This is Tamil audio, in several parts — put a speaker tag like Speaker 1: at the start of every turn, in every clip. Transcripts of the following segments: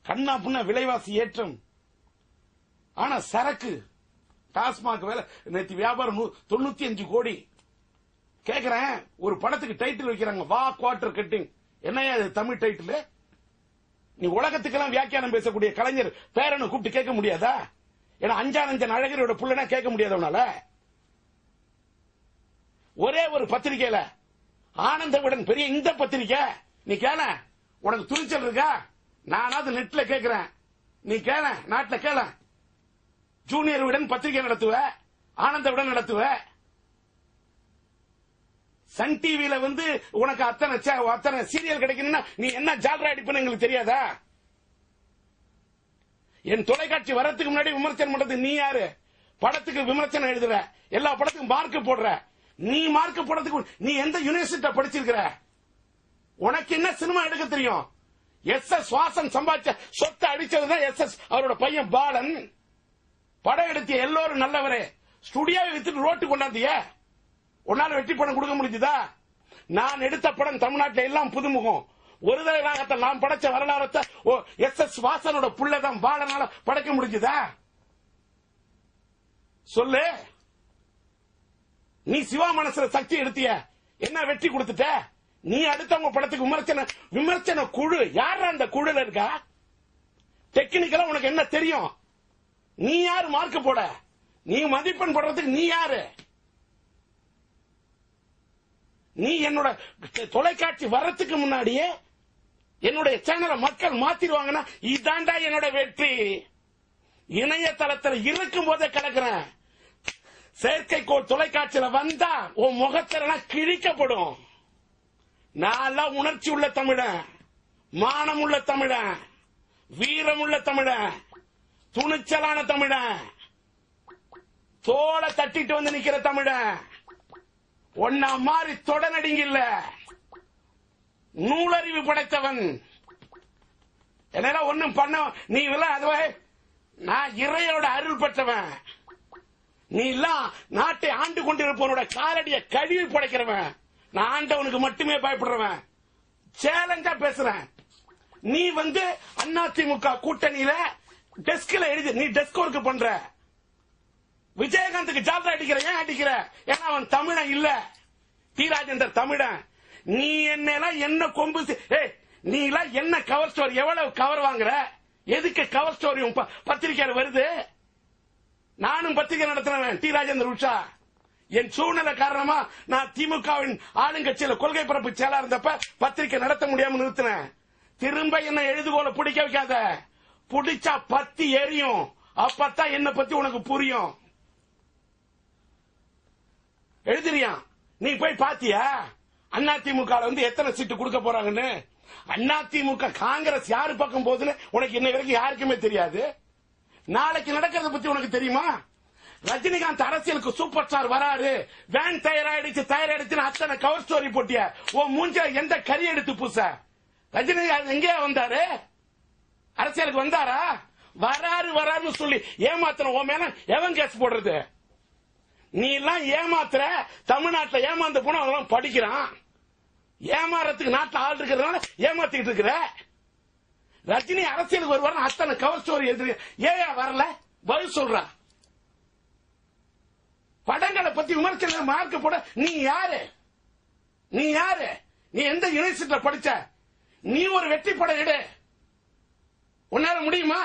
Speaker 1: கண்ணா புண்ண விலைவாசி ஏற்றம். ஆனா சரக்கு டாஸ்மாக் வேலை நேற்று வியாபாரம் 95 கோடி. கேக்குறேன், ஒரு படத்துக்கு டைட்டில் வைக்கிறாங்க, வா குவார்டர் கட்டிங். என்னையா இது தமிழ் டைட்டில்? நீ உலகத்துக்கெல்லாம் வியாக்கியானம் பேசக்கூடிய கலைஞர் பேரனை கூப்பிட்டு கேட்க முடியாதா? ஏன்னா அஞ்சானஞ்சன் அழகரோட புள்ளனா கேட்க முடியாதவனால. ஒரே ஒரு பத்திரிகையில ஆனந்த விடன் பெரிய இந்த பத்திரிகை நீ கேள, உனக்கு துணிச்சல் இருக்கா? நானாவது நெட்ல கேட்கிறேன், நீ கேள, நாட்டுல கேள. ஜூனியர் விடன் பத்திரிகை நடத்துவ, ஆனந்த விடன் நடத்துவ. சன் டிவியில உனக்கு அத்தனை சீரியல் கிடைக்கணும்னா நீ என்ன ஜால்ரா அடிப்பன்னு எங்களுக்கு தெரியாதா? என் தொலைக்காட்சி வரத்துக்கு முன்னாடி விமர்சனம் பண்றது நீ யாரு? படத்துக்கு விமர்சனம் எழுதுற, எல்லா படத்துக்கும் மார்க் போடுற. நீ மார்க் போடுறதுக்கு நீ எந்த யூனிவர்சிட்டி படிச்சிருக்கிற? உனக்கு என்ன சினிமா எடுக்க தெரியும்? எஸ்.எஸ். வாசன் சம்பாதிச்ச சொத்தை அடிச்சதுதான் எஸ்.எஸ். அவரோட பையன் பாலன். படம் எடுத்திய எல்லோரும் நல்லவரே, ஸ்டுடியோவை வித்துட்டு ரோட்டு கொண்டாந்திய. உன்னால வெற்றி படம் கொடுக்க முடிஞ்சதா? நான் எடுத்த படம் தமிழ்நாட்டில் எல்லாம் புதுமுகம். ஒரு தடவை நான் படைச்ச வரலாறத்தை எஸ்.எஸ். வாசனோட புள்ளதான் பாலனால படைக்க முடிஞ்சதா? சொல்லு. நீ சிவா மனசுல சக்தி எடுத்திய, என்ன வெற்றி கொடுத்துட்ட? நீ அடுத்தவங்க படத்துக்கு விமர்சன குழு யாரா அந்த குழுல இருக்கா? டெக்னிக்கலா உனக்கு என்ன தெரியும்? நீ யாரு மார்க் போட? நீ மதிப்பெண் போடுறதுக்கு நீ யாரு? நீ என்னோட தொலைக்காட்சி வர்றதுக்கு முன்னாடியே என்னுடைய சேனலை மக்கள் மாத்திடுவாங்கன்னா இதாண்டா என்னோட வெற்றி. இணையதளத்தில் இருக்கும் போதே கலக்கிறேன். செயற்கைக்கோள் தொலைக்காட்சியில வந்தா உன் முகத்திலாம் கிழிக்கப்படும். நான் உணர்ச்சி உள்ள தமிழன், மானம் உள்ள தமிழன், வீரம் உள்ள தமிழன், துணிச்சலான தமிழன், தோளை தட்டிட்டு வந்து நிக்கிற தமிழன். ஒன்னா மாறி தொடநடிங்க இல்ல, நூலறிவு படைத்தவன். என்ன ஒண்ணும் பண்ண நீ அதுவே நான் இறையோட அருள் பெற்றவன். நீ எல்லாம் நாட்டை ஆண்டு கொண்டிருப்பவனோட காலடிய கழுவி படைக்கிறவன். நான் ஆண்டவனுக்கு மட்டுமே பயப்படுறவன். சேலஞ்சா பேசுறேன். நீ அதிமுக கூட்டணியில டெஸ்க்ல எழுதி நீ டெஸ்க் ஒர்க் பண்ற. விஜயகாந்துக்கு ஜால்ரா அடிக்கிற. ஏன் அடிக்கிற? ஏன்னா அவன் தமிழன் இல்ல. டி ராஜேந்தர் தமிழன். நீ என்ன கொம்பு நீ என்ன கவர் ஸ்டோரி எவ்வளவு கவர் வாங்குற? எதுக்கு கவர் ஸ்டோரி பத்திரிகையில வருது? நானும் பத்திரிகை நடத்துறேன். டி ராஜேந்தர் உஷா. என் சூழ்நிலை காரணமா நான் திமுகவின் ஆளுங்கட்சியில கொள்கை பரப்பு செயலா இருந்தப்ப பத்திரிகை நடத்த முடியாம நிறுத்தினேன். திரும்ப என்ன எழுதுகோல பிடிக்க வைக்காத. பிடிச்சா பத்தி எரியும். அப்பத்தான் என்ன பத்தி உனக்கு புரியும். எழுதுறியா? நீ போய் பாத்தியா அதிமுக எத்தனை சீட்டு கொடுக்க போறாங்கன்னு? அதிமுக காங்கிரஸ் யாரு பக்கம் போகுதுன்னு உனக்கு இன்ன வரைக்கும் யாருக்குமே தெரியாது. நாளைக்கு நடக்கிறத பத்தி உனக்கு தெரியுமா? ரஜினிகாந்த் அரசியலுக்கு சூப்பர் ஸ்டார் வராரு, வேன் தயாராயிடுச்சு அத்தனை கவர் ஸ்டோரி போட்டிய. உன் மூஞ்ச எந்த கறி எடுத்து பூச? ரஜினிகாந்த் எங்கே வந்தாரு? அரசியலுக்கு வந்தாரா? வராருன்னு சொல்லி ஏமாத்தின உன் மேல எவன் கேஸ் போடுறது? நீ எல்லாம் ஏமாத்துற. தமிழ்நாட்டில் ஏமாந்து போனா அவன் படிக்கிறான். ஏமாறதுக்கு நாட்டில் ஆள் இருக்கிறதுனால ஏமாத்திட்டு இருக்கிற. ரஜினி அரசியலுக்கு வருவார் அத்தனை கவர் ஸ்டோரி எழுது. ஏன் வரல? பதில் சொல்ற. படங்களை பத்தி விமர்சனம் மார்க் போட நீ யாரு? நீ யாரு? நீ எந்த யூனிவர்சிட்டியில படிச்ச? நீ ஒரு வெற்றி படம் எடு. உன்னால முடியுமா?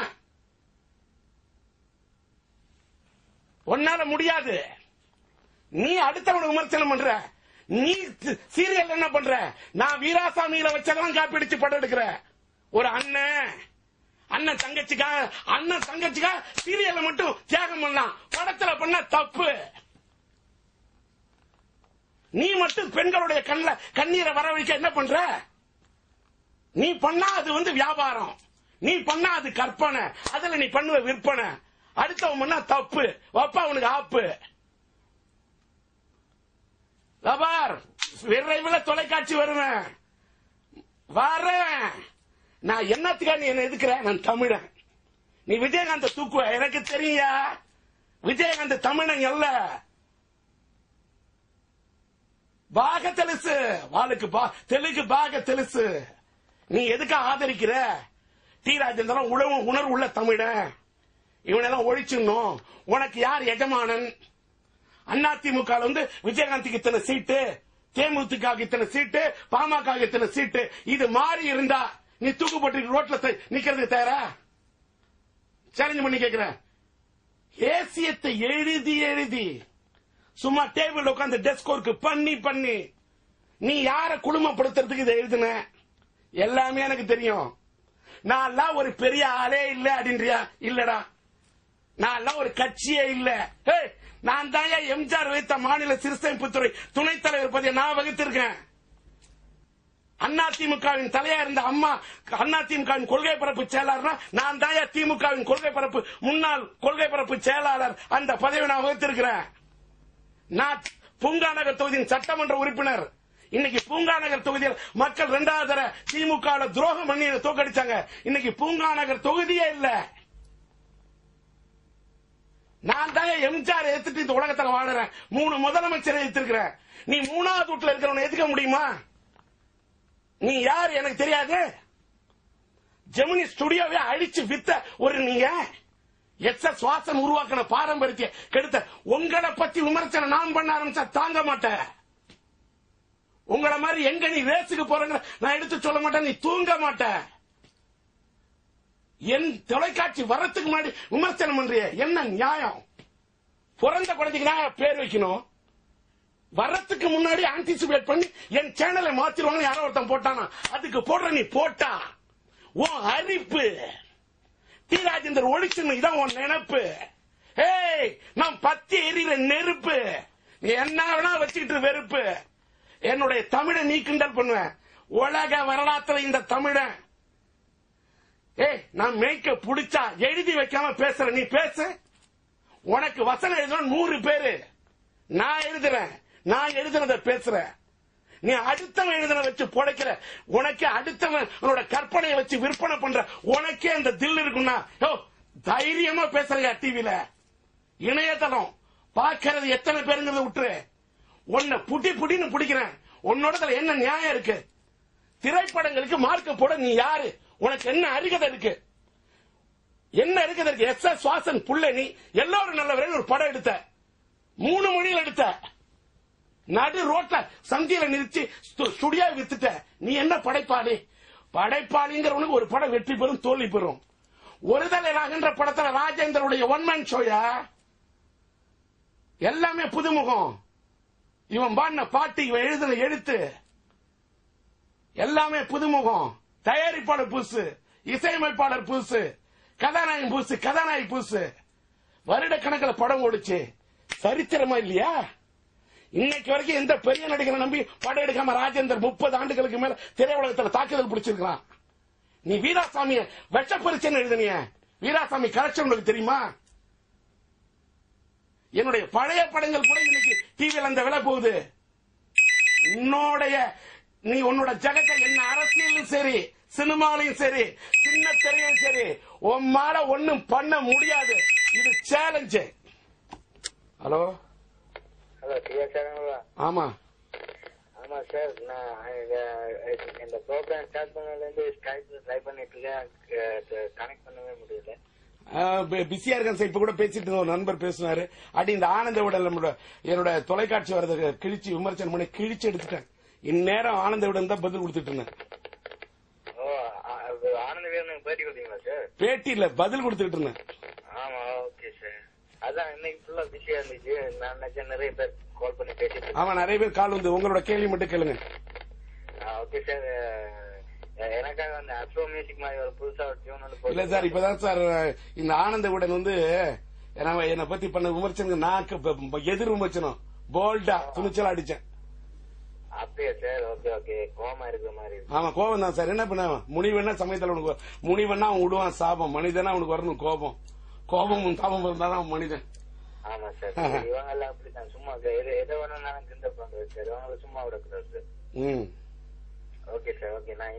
Speaker 1: உன்னால முடியாது. நீ அடுத்தவனுக்கு விமர்சனம் பண்ற. நீ சீரியல் என்ன பண்ற? நான் வீராசாமியில வச்சதெல்லாம் காப்பி அடிச்சு படம் எடுக்கிற. ஒரு அண்ணன் தங்கச்சிக்கா சீரியல்ல மட்டும் தியாகம் பண்ணலாம், படத்துல பண்ண தப்பு. நீ மட்டும் பெண்களுடைய கண்ணீரை வரவழைக்க என்ன பண்ற? நீ பண்ணா அது வியாபாரம். நீ பண்ணா அது கற்பனை. அதுல நீ பண்ணுவ விற்பனை. அடுத்தவன் பண்ணா தப்பு. அப்பா அவனுக்கு ஆப்பு. விரைவில் தொலைக்காட்சி வருவேன். நான் என்னத்துக்கா நீ என்ன எதுக்குற? நான் தமிழன். நீ விஜயகாந்த் தூக்குவ எனக்கு தெரியா? விஜயகாந்த் தமிழன் அல்ல. பாக தெலுசு வாளுக்கு தெலுங்கு பாக தெலுசு. நீ எதுக்கு ஆதரிக்கிற? டி ராஜேந்திரன் உணர்வு உள்ள தமிழன், இவனெல்லாம் ஒழிச்சிடணும். உனக்கு யார் எஜமானன்? அதிமுக வந்து விஜயகாந்துக்கு இத்தனை சீட்டு, தேமுதிக இத்தனை சீட்டு, பாமக இத்தனை சீட்டு. இது மாறி இருந்தா நீ தூக்குப்பட்டு ரோட்ல நிக்கிறதுக்கு தயாரா? சேலஞ்ச் பண்ணி கேக்குறேன். ஏசியத்தை எழுதி எழுதி சும்மா டேபிள் உட்காந்து டெஸ்க் ஒர்க் பண்ணி நீ யார குடும்பப்படுத்துறதுக்கு இதை எழுதுன? எல்லாமே எனக்கு தெரியும். நான் ஒரு பெரிய ஆளே இல்ல அப்படின்றியா? இல்லடா, நான் ஒரு கட்சியே இல்ல. நான் தான் எம்ஜிஆர் வைத்த மாநில சிறுசேமிப்புத்துறை துணைத் தலைவர் பதவியை நான் வகித்திருக்கேன். அதிமுகவின் தலையா இருந்த அம்மா அதிமுகவின் கொள்கை பரப்பு செயலாளர், நான் தான் திமுகவின் கொள்கை பரப்பு முன்னாள் கொள்கை பரப்பு செயலாளர். அந்த பதவியை நான் வகித்திருக்கிறேன். நான் பூங்கா நகர் தொகுதியின் சட்டமன்ற உறுப்பினர். இன்னைக்கு பூங்கா நகர் தொகுதியில் மக்கள் 2வது தடவை திமுக துரோகம் பண்ணி தோக்கடிச்சாங்க. இன்னைக்கு பூங்கா நகர் தொகுதியே இல்ல. நான் தான் எம்ஜிஆர் எடுத்துட்டு இந்த உலகத்தில் வாழறேன். 3 முதலமைச்சரை எடுத்திருக்கிறேன். நீ 3வது வீட்டுல இருக்கிறவனை எதுக்க முடியுமா? நீ யார் எனக்கு தெரியாது. ஜெமினி ஸ்டுடியோவை அழிச்சு வித்த ஒரு நீங்க எஸ் வாசன் உருவாக்கின பாரம்பரியத்தை கெடுத்த உங்களை பத்தி விமர்சனம் நான் பண்ண ஆரம்பிச்சா தாங்க மாட்டேன். உங்களை மாதிரி எங்க நீ ரேஸுக்கு போறங்க நான் எடுத்து சொல்ல மாட்டேன். நீ தூங்க மாட்ட. என் தொலைக்காட்சி வரத்துக்கு முன்னாடி விமர்சனம் பண்றிய என்ன நியாயம்? பிறந்த குழந்தைக்கு நான் பேர் வைக்கணும். வரத்துக்கு முன்னாடி ஆன்டிசிபேட் பண்ணி என் சேனலை மாத்திருவாங்க யாரோ ஒருத்தன் போட்டானா? அதுக்கு போடுற நீ போட்டா உன் அரிப்பு. டி ராஜேந்தர் ஒழிச்சுன்னு இதான் உன் நினைப்பு. நான் பத்தி எரிகிற நெருப்பு. நீ என்ன வேணா வச்சுக்கிட்டு வெறுப்பு. என்னுடைய தமிழை நீ கிண்டல் பண்ணுவேன். உலக வரலாற்றுல இந்த தமிழன் நான் மேய்க்க புடிச்சா எழுதி வைக்காம பேசுற நீ பேசு. உனக்கு வசனம் எழுதுன 100 பேரு. நான் எழுதுறேன். நான் எழுதுனத பேசுறேன். நீ அடுத்தவன் எழுதுன வச்சு பொழைக்கிற. உனக்கு அடுத்தவனோட கற்பனையை வச்சு விற்பனை பண்ற உனக்கே அந்த தில் இருக்குன்னா தைரியமா பேசுறியா? டிவில இணையதளம் பாக்கிறது எத்தனை பேருங்கிறத விட்டுரு. உன்னை புடின்னு பிடிக்கிறேன். உன்னோட என்ன நியாயம் இருக்கு? திரைப்படங்களுக்கு மார்க்க போட நீ யாரு? உனக்கு என்ன அருகதை இருக்கு? என்ன அருகதை இருக்கு? எஸ் வாசன் புள்ள நீ எல்லாரும் நல்லவரே ஒரு படம் எடுத்த 3 மொழியில் எடுத்த நடு ரோட்ல சந்தியில நிறுத்தி ஸ்டுடியோ வித்துட்ட. நீ என்ன படைப்பாளி? படைப்பாளிங்கிறவனுக்கு ஒரு படம் வெற்றி பெறும், தோல்வி பெறும். ஒருதலை ராகன்ற படத்துல ராஜேந்திரனுடைய ஒன்மேன் ஷோயா எல்லாமே புதுமுகம். இவன் பாடின பாட்டு, இவன் எழுதின எழுத்து எல்லாமே புதுமுகம். தயாரிப்பாளர் புதுசு, இசையமைப்பாளர் புதுசு, கதாநாயகன் புதுசு, கதாநாயகி புதுசு. வருட கணக்கில் படம் ஓடிச்சு. சரித்திரமா இல்லையா? இன்னைக்கு வரைக்கும் எந்த பெரிய நடிகரை நம்பி படம் எடுக்காம ராஜேந்தர் 30 ஆண்டுகளுக்கு மேல திரையுலகத்தில் தாக்குதல் பிடிச்சிருக்கான். நீ வீராசாமிய வெச்ச பரிச்சைன்னு எழுதினிய. வீராசாமி கரெக்ஷன் உங்களுக்கு தெரியுமா? என்னுடைய பழைய படங்கள் கூட இன்னைக்கு டிவியில் அந்த விலை போகுது. நீ உன்னோட ஜகத்தை என்ன அரசியலும் சரி, சினிமாலையும் சரி, சின்ன திரையும் சரி, உம்மால ஒண்ணும் பண்ண முடியாது. இது சேலஞ்சு. ஹலோ ஆமா
Speaker 2: ஆமா சார், நான் இந்த ப்ரோக்ராம் ஸ்டார்ட் பண்ணதுலேருந்து ஸ்கைப்ல ட்ரை பண்ணிட்டு இருக்கேன். கனெக்ட் பண்ணவே முடியல.
Speaker 1: பிஸியா இருக்கேன் சார். இப்ப கூட பேசிட்டு இருந்த ஒரு நண்பர் பேசினாரு. அடி இந்த ஆனந்த விடல் என்னோட தொலைக்காட்சி வரது கிழிச்சு விமர்சனம் பண்ணி கிழிச்சு எடுத்துட்டேன். இந்நேரம் ஆனந்த விடன் தான் பதில் கொடுத்துட்டு இருந்தேன்.
Speaker 2: ஆனந்த விடன் பேட்டி கொடுத்தீங்களா சார்?
Speaker 1: பேட்டி இல்ல, பதில் கொடுத்துட்டு இருந்தேன்.
Speaker 2: ஆமா, ஓகே சார். அதான் இன்னைக்கு ஃபுல்லா பிஸியா இருந்துச்சு. நான் நிறைய பேர் கால் பண்ணி பேசிட்டு.
Speaker 1: ஆமா, நிறைய பேர் கால் வந்து உங்களோட கேள்வி மட்டும் கேளுங்க.
Speaker 2: Okay sir. எனக்காக அந்த அப்ரோ மியூசிக் மாதிரி ஒரு புதுசா ஒரு டியூன் வந்து
Speaker 1: இல்ல சார், இப்பதான் சார் இந்த ஆனந்த விடன் வந்து என்னை பத்தி பண்ண விமர்சனம் நான் எதிர் விமர்சனம் போல்டா துணிச்சலா அடிச்சேன்.
Speaker 2: அப்படியா சார்? Okay okay. கோவமா இருக்கிற மாதிரி.
Speaker 1: ஆமா, கோபம் தான் சார். என்ன பண்ண முனிவன்னா சமயத்தில் உனக்கு முனிவன்னா அவன் விடுவான் சாபம். மனிதனா அவனுக்கு வரணும் கோபம். கோபமும் தாபம் இருந்தாலும் மனிதன்.
Speaker 2: ஆமா சார். இவங்க எல்லாம் அப்படித்தான். சும்மா எதை வேணா நான் கிண்டல் பண்றது சார். இவங்களை சும்மா விடக்கூடாது சார். Okay sir. ஓகே, நான்